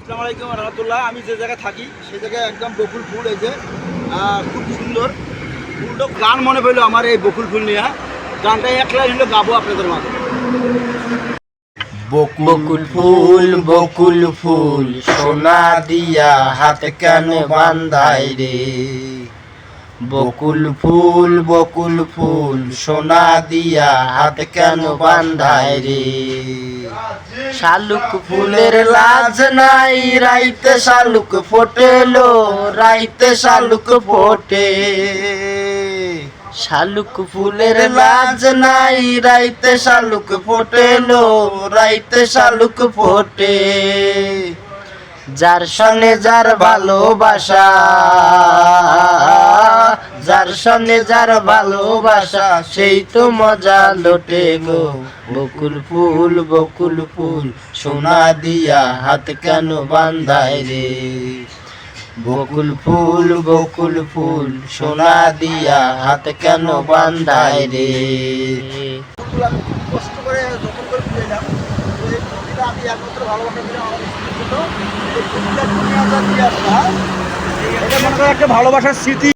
আসসালামু আলাইকুম রহমতুল্লাহ। আমি যে জায়গায় থাকি সেই জায়গায় একদম বকুল ফুল, এই যে খুব সুন্দর ফুলটা। গান মনে পড়লো আমার এই বকুল ফুল নিয়ে। গানটা এক লাইন হলো গাবো আপনাদের মাঝে। বকুল ফুল সোনা দিয়া হাত কেন বান্ধাই রে। বকুল ফুল সোনা দিয়া হাত কেন বান্ধাই রে। শালুক ফুলের লাজ নাই, রাইতে শালুক ফোটেলো, রাইতে শালুক ফোটে। শালুক ফুলের লাজ নাই, রাইতে শালুক ফোটেলো, রাইতে শালুক ফোটে। যার সঙ্গে যার ভালোবাসা, যার সঙ্গে যার ভালোবাসা, সেই তো মজা লোটে গো। বকুল ফুল সোনা দিয়া হাত কেন বান্ধাই রে। বকুল ফুল সোনা দিয়া হাত কেন বান্ধাই রে। আমি খুব কষ্ট করে যত্ন করে ফুলাইলাম। এই ফুলটা আমি একমাত্র ভালোবাসা দিলাম আমার স্ত্রীর জন্য। এই ফুলটা 2000 দিয়ে আসা, এটা মনে করেন একটা ভালোবাসার স্মৃতি।